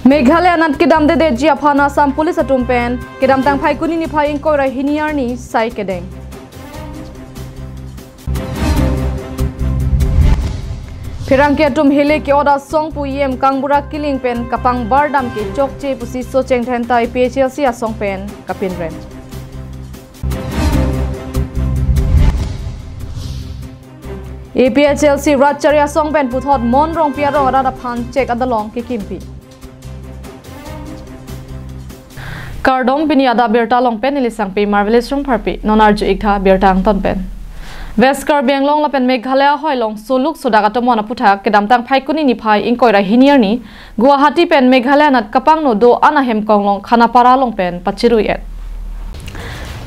Meghalaya nat kedam de jia phana Assam police atumpen kedam tang phai kuni ni phai in koi ra hiniar ni sai kedeng. Phirang ke atum hele ke oda song pu yem kangbura killing pen kapang bardam ke chokche pusi so cheng then tai PHLC asong pen kapin rem. PHLC Ratcharia song pen puthot mon rong pia rong ada phan check adalong ke kimpi. Kardom pini ada Abirta long pen ilisang pe marvelous rong parpi nonarju ikha Abirta ang ton pen. Veskar Benglong la pen Meghalaya hoi long soluk sodagato mona puthak kedam tang phai kuni ni phai inkoira hiniar ni Guwahati pen Meghalaya nat kapang no do anahem konglong khanapara long pen pachirui et.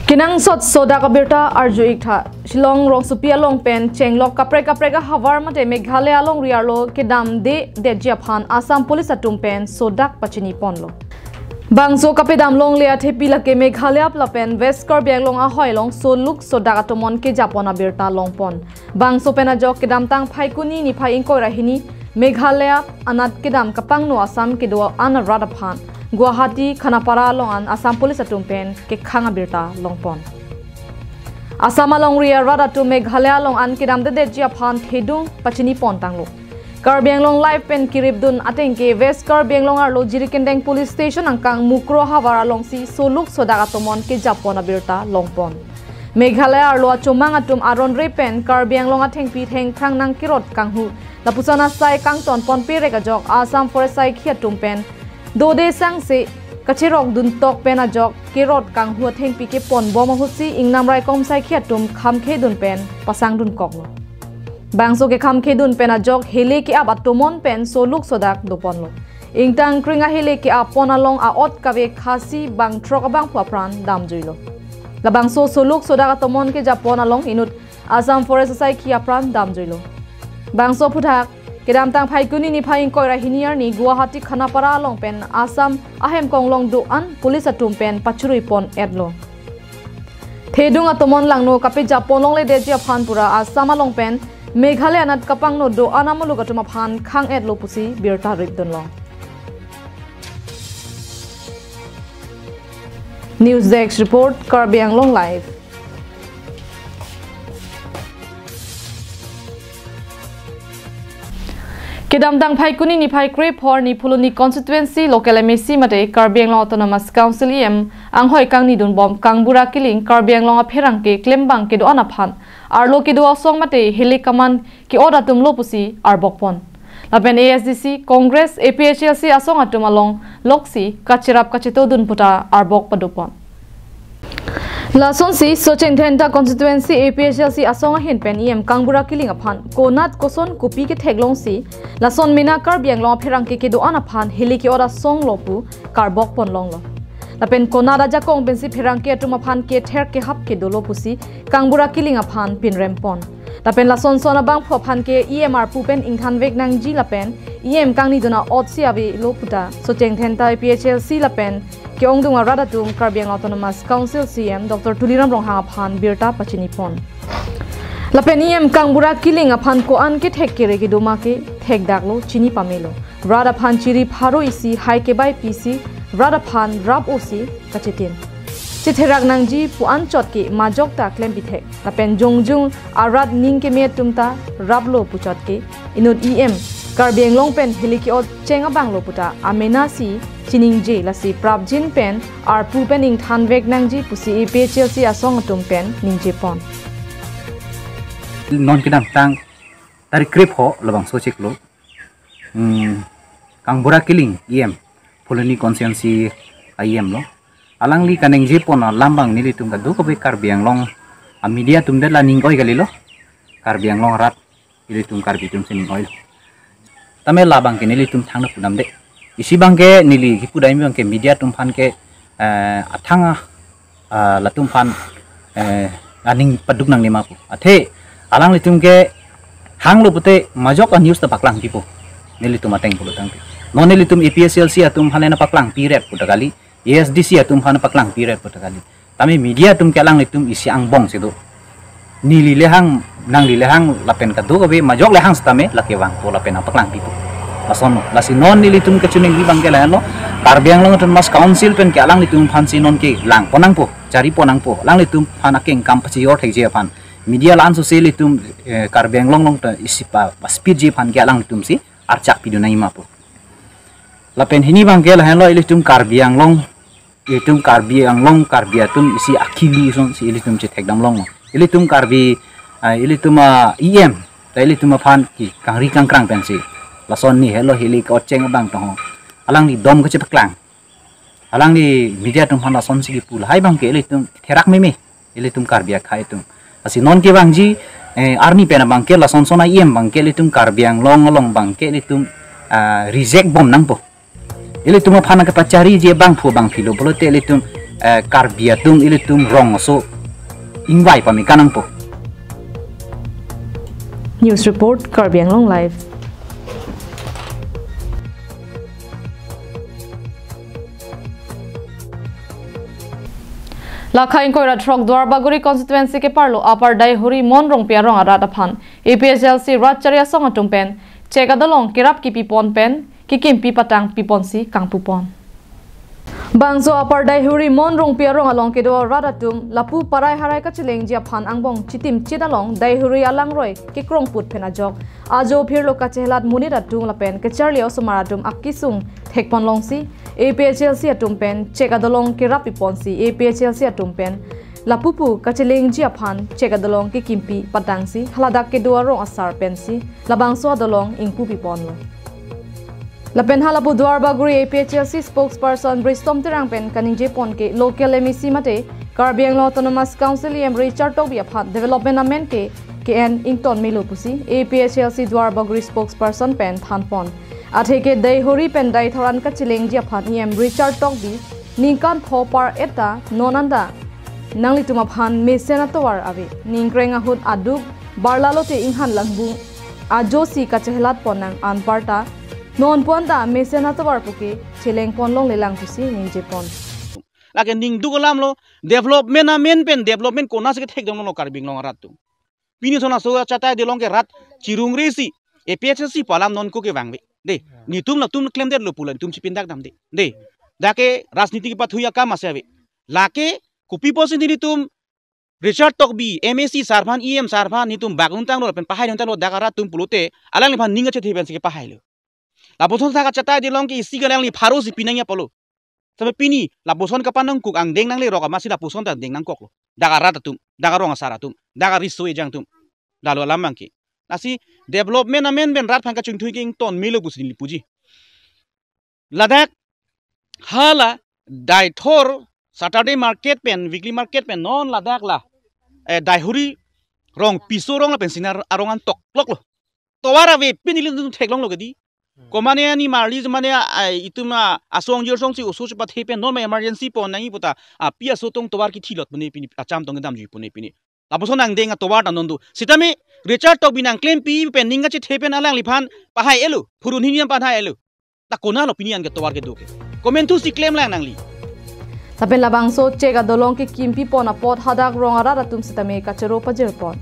Kinang sot sodak Abirta arju ikha Shillong rong supia long pen chenglok kapreka hawar mate Meghalaya long riarlo kedam de jiaphan Assam police atum pen sodak pachini ponlo. Bangso kapedam long lea thepi lake Meghalaya plapen Veskar Benglong a hoi long soluk sodagatomon ke Japon Abirta long pon. Bangso pena jok kedam tang phai kuni ni phai inkoi rahini Meghalaya anat kedam kapang no Assam ke do ana radaphan Guwahati Khanapara long an Assam police atum pen ke khang Abirta long pon. Assam long ria radatu Meghalaya long an kedam de jiaphan thedung pachini pon tanglo. KAL Benglong live pen kiribdun atengke Veskar Benglong arlo jirikendeng police station angkang mukro hawara long si soluk sodagatomon ke Japon Abirta longpon. Meghalaya arlo achomang atum aron repen KAL Benglong atengpi theng khang nang kirot kanghu lapusana sai kangton pon pe regajok Assam forest sai khiatum pen dode sang se kachirok dun tok pen ajok kirot kanghu thengpi ke pon bomahusi ingnamrai kom sai khiatum khamkhe dun pen pasang dun koklo. Bangso ke kham khedun pena jok hele ke abatomon pen soluk sodak doponlo. Ingtang kringa hele ke apon along a ot kave khasi bang trok abang pran dam juilo. La bangso soluk sodak atomon ke Japon along inut Assam forest sai kia pran dam juilo. Bangso puthak kedam tang phai kuni ni phai koira hiniar ni Guwahati Khanapara along pen Assam ahem konglong do an police atum pen pachurui pon edlo. Thedung atomon langno kape Japon long le de jiaphan pura Assam along pen Meghalaya nat kapang no do anamulu gatuma phan khang et lo pusi Birta rikdun long. News Desk report KAL Benglong live. Kedam dang phai kuni ni phai kre phor ni phuluni constituency local MSC mate KAL Benglong autonomous council em ang hoi kang ni dun bom kangbura killing KAL Benglong a pherang ke klembang ke do anaphan arlo ke do song mate hele kaman ki oda tumlo pusi arbokpon lapen ASDC Congress APHLC asong atum along loksi kachirap kachito dun puta arbok padupon lason si socheng thenta constituency APHLC asong hin pen em kangbura killing aphan konat koson kopi ke theglong si lason mina KAL Benglong pherang ke do anaphan hele ke oda song lopu karbok pon long lo lapen kona raja kong pensi pherang ke atuma phan ke ther ke hap ke dolo pusi kangbura killing a phan pin rempon lapen lason sona bang pho phan ke EMR pupen ingthan vek nang ji lapen EM kangni dona otsi abi loputa so cheng thenta PHLC lapen ke ongdunga radatum KAL Benglong autonomous council CM Dr Tuliram Ronghang phan Birta pachini pon lapen EM kangbura killing a phan ko an ke thek ke regi doma ke thek daklo chini pamelo rada phan chiri pharo isi hai ke bai PC Rada phan rap osi kachitin. Chitherak nangji puan chot ke majok ta klem bithek. Lapen jongjung arad ning ke me tumta rablo puchot ke inut EM KAL Benglong pen hiliki ot chenga banglo puta amena si chining je lasi prabjin pen ar pu pen ing than vek nangji pusi PHLC asong atum pen ningje pon. Non kedam tang tari krip ho labang sochik lo. Kangbura killing EM Poloni konsiansi ayam lo, alang li kaneng jepon lambang nili tum kadu ko be KAL Benglong a media tum de la ningoi gali lo, KAL Benglong rat nili tum KAL bitum se ningoi lo. Tame labang ke nili tum thang na punam de, isi bang ke nili hipudai mi bang ke media tum phan ke athanga latum phan aning paduk nang lima pu, athe alang li tum ke hang lo pute majok a news ta paklang tipo, nili tum ateng pulu tang. Noneli tum APHLC atum halena paklang piret putakali ASDC atum hana paklang piret putakali tami media tum kelang litum isi angbong situ nili lehang nang lilehang lapen kadu kabe majok lehang stame lakewang to lapen paklang pitu lason lo lasi non nilitum kecuning di bangke lain lo Karbiang long tun mas council pen ke alang litum pan si non ke lang ponang po cari ponang po lang litum pan akeng kampasi yor thek je pan media lan so se litum Karbiang long ta isipa speed je pan ke alang litum si arcak pidu nai ma po lapen hini bangke lain lo litum Karbiang long litum Karbiang long Karbiatum isi akili son si litum je thek dam long litum Karbi litum em ta litum pan ki kangri kangkrang pen si lason ni hello hili ko cheng bang to alang di dom ke cepeklang alang di media tum hana son sigi pul hai bang ke tum therak meme tum Karbia khai tum asi non ke bang ji army pena bang ke la son sona iem bang ke tum Karbiang long bang ke tum reject bom nang po tum phana ke pachari je bang phu bang philo bolo te tum Karbia tum rong so ingwai pa mi kanang po. News report Karbiang Long Live. Lakha inkoira trok Dwarbaguri constituency ke parlo apar dai huri mon rong pia rong ara daphan APSLC ratcharia song atumpen cheka dolong kirap ki pipon pen ki kim pi patang piponsi kangpupon bangzo apar dai huri mon rong pia rong along ke do radatum lapu parai harai ka chileng jia phan angbong chitim chidalong dai huri alang roi ki krong put phena jok ajo phirlo ka chehlat munira tung lapen ke charli osmaratum akisung thekpon longsi APHLC atumpen chekadolong ke rapiponsi APHLC atumpen lapupu kacheleng jia phan chekadolong ke kimpi patangsi haladak ke duarong asar pensi labangso dolong ingpu pipon lo lapen halapu Dwarbaguri APHLC spokesperson Bristom Tirangpen kaningje pon ke local MEC mate Karbiang Autonomous Council Richard Tobia phat development amen ke KN Ington Milupusi APHLC Dwarbaguri spokesperson pen thanpon Atheke dai hori pen dai thoran ka chileng jia phat niam Richard Togbi ningkan thopar eta nonanda nangli tuma phan mesena towar ave ningkrenga hut aduk barlalote inghan langbu ajosi ka chehlat ponang anparta non ponda mesena towar puke chileng ponlong lelang pusi ningje pon lage ning dugolam lo development amen pen development kona se thek dom lo Karbiang long rat tu pini sona so chata de long ke rat chirung resi APHLC palam non ko ke wangbe de ni tum claim der lo pulan tum chipindak dam de dake राजनीति की बात हुई काम आसे अभी लाके कुपी पोसे नि तुम रिचर्ड तकबी MAC सारभान EM सारभान नि तुम बागुन तांग लो पेन पहाई हंता लो दागारा तुम पुलोते अलांग लिफान निंग चे थेबेन से के पहाई लो लाबोसन थाका चता दिलों के इसी गलांग लि फारो सि पिनांग पलो तबे पिनी लाबोसन का पानंग कुक आंग देंग नांग ले रोका मासी लाबोसन ता देंग नांग कोक लो दागारा तुम दागारो सारा तुम दागारी सो एजांग तुम दालो लामंग की nasi development amen ben rat phangka chungthui king ton milo busni lipuji ladak hala dai thor Saturday market pen weekly market pen non ladak la dai huri rong piso rong la pen sinar arongan tok lok lo towara ve pinilin tu theklong lo gadi komane ani marli mane ituma asong jor song si usu pa the pen non emergency pon nangi puta pia so tong towar ki thilot bune pini acham tong dam ji pune pini laboson ang denga towar tanondu sitame Richard Tobinang claim pi pending che thepen alang liphan pahai elu phurun hiniam panhai elu ta kona lo opinion ke towar ke doke comment tu si claim lang nangli tapen labang so chega dolong ke kimpi pona pot hadak rongara ratum sitame kachero pajer pon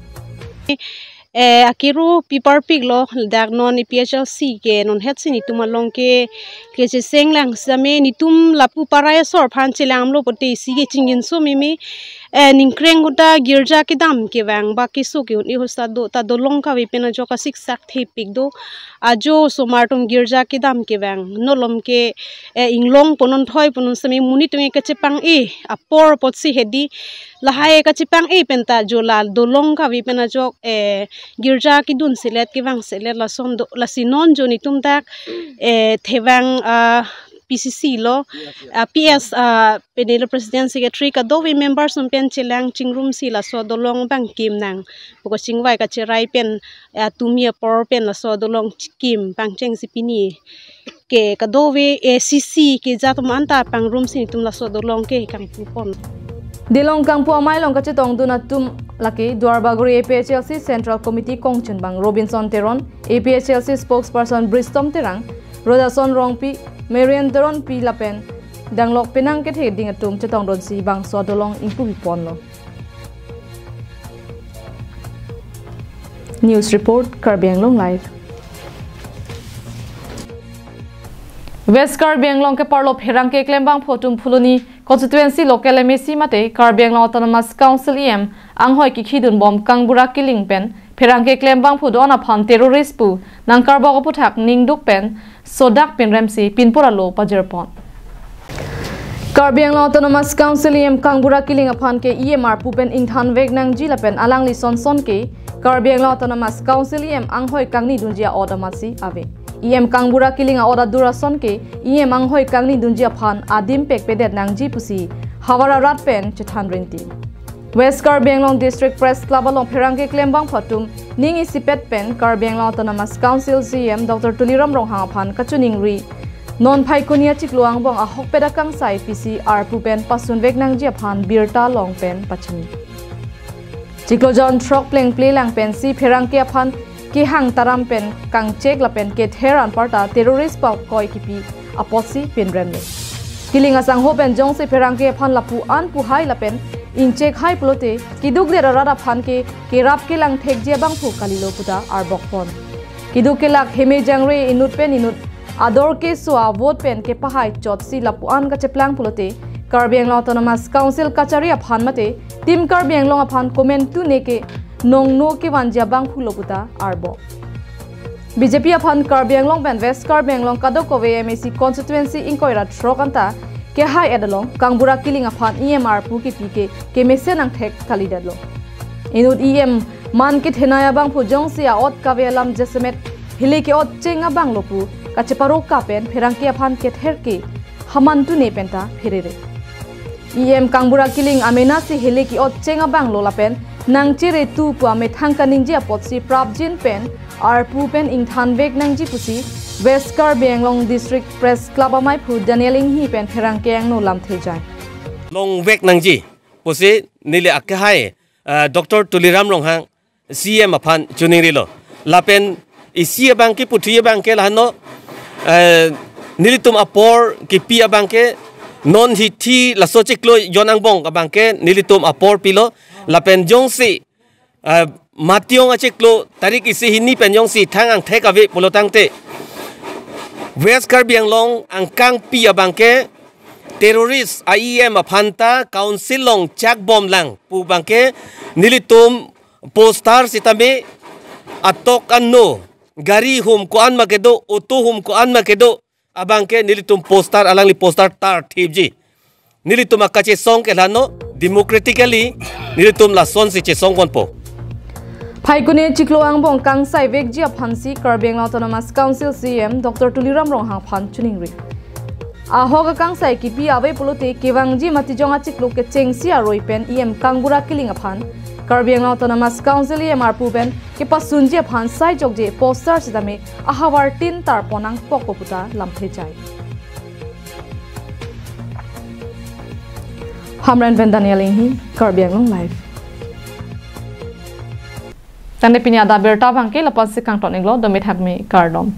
akiru pipar piglo dak non APHLC ke non het sini tumalong ke se senglang same ni tum lapu paraya sor phan chilang lo pote si ke chingin so mimi ningkreng uta girja ke dam ke wang ba ki so ke uni hosta do ta dolong ka vipena joka sik sak the pik do ajo somartum girja ke dam ke wang nolom ke inglong ponon thoi ponon same muni tunge ke chepang apor pot si hedi lahai ka chepang penta jola dolong ka vipena jok girja ki dun selet ki wang selet la son do la sinon joni tum tak thewang PCC lo PS Penelo President Secretary ka do we members on pen chilang chingrum si la so dolong bang kim nang ko chingwai ka chirai pen tumia por pen la so dolong kim bang cheng sipini ke ka do we CC ke jatman ta pang room si tum la so dolong ke kang pon Dilong kangpu amai long kachetong duna tum laki Dwarbaguri APHLC Central Committee Kongchen bang Robinson Teron APHLC spokesperson Bristom Terang Rodason Rongpi Marian Teron pi lapen danglok penang ke the ding atum chetong don si bang so dolong ingpu pon lo News report Karbiang Long Live West Karbi Anglong ke parlop herang ke klembang photum phuluni constituency local MSC mate Karbi Anglong Autonomous Council EM anghoi ki khidun bom kangbura killing pen herang ke klembang phudo na phan terrorist pu nang karba ko puthak ningduk pen sodak pen remsi pinpura lo pajerpon Karbi Anglong Autonomous Council EM kangbura killing aphan ke EMR pu pen ingthan vek nang jila pen alang li son ke Karbi Anglong Autonomous Council EM anghoi kangni dunjia odamasi ave EM kangbura killing oda durason ke EM anghoi kangni dunjia phan adim pek pedet nangji pusi hawara rat pen chethan rinti West Karbi Anglong District Press Club along Pherangke klembang phatum ningi sipet pen Karbi Anglong Autonomous Council CM Dr. Tuliram Ronghang phan kachuning ri non phai kunia chikluang bong a hok peda kang sai PCR pupen pasun vek nangjia phan birta long pen pachani chiklo jon trok pleng play lang pen si Pherangke phan ki hang taram pen kang chek la pen ke theran parta terrorist pa koi kipi aposi pen remle kilinga sang ho pen jong se Pherangke phan lapu an pu hai la pen in chek hai plote kiduk le rara phan ke rap ke lang thek je bang phu kalilo puta ar bokpon kiduk ke lak heme jangre inut pen inut ador ke swa vote pen ke pahai chot si lapu an ka cheplang plote Karbi Anglong Autonomous Council kachari aphan mate tim Karbi Anglong aphan comment tu ne ke nong no ke wanja bang phulo puta arbo BJP aphan Karbi Anglong ben West Karbi Anglong kadoko MSC constituency inkoira throkanta ke hai edalong kangbura killing aphan EMR pu ki pike ke mesen ang thek kalidalo inut EM man ke thenaya bang phu jong sia ot kavelam jesemet hile ke ot chenga bang lopu kacheparo ka pen Pherangke aphan ke therke hamantu ne penta pherere EM kangbura killing amena si hile ki ot chenga bang lola pen nang chire tu pu ame thangka ningji apotsi prabjin pen ar pu pen ingthan vek nangji pusi West Karbi Anglong District Press Club amai phu Daniel hi pen Pherangke angno lam thejai long vek nangji pusi nile akhai Dr. Tuliram Ronghang CM aphan chuning rilo lapen isi bang ki puthi bang ke lano nilitum apor ki pi bang ke non hithi la sochiklo yonang bong abang ke nilitum apor pilo lapen jongsi mationg achiklo tarik isi hini pen jongsi thangang thekawe polotangte West Karbi Anglong angkang pi abang ke terrorist IEM aphanta council long chak bom lang pu bang ke nilitum poster sitame atok anno gari hum ko an makedo auto hum ko an makedo abangke nilitum poster alangli poster tar thibji nilitum akache song ke lano democratically nilitum la son si che song konpo Phaikune chiklo angbong kang sai vek ji aphansi Karbi Anglong Autonomous Council CM Dr. Tuliram Ronghang phan chuning ri ahoga kang sai ki pi ave polote kewangji matijonga chiklo ke chengsi aroi pen EM kangbura killing aphan Karbi Anglong Autonomous Council EMR puben ke pasunji aphan sai jogje poster sidame ahawar tin tar ponang pokoputa lamthe jai Hamran Ben Daniel hi Karbi Anglong live Tande pinya da berta bangke lapas sikang toninglo domit hakme kardom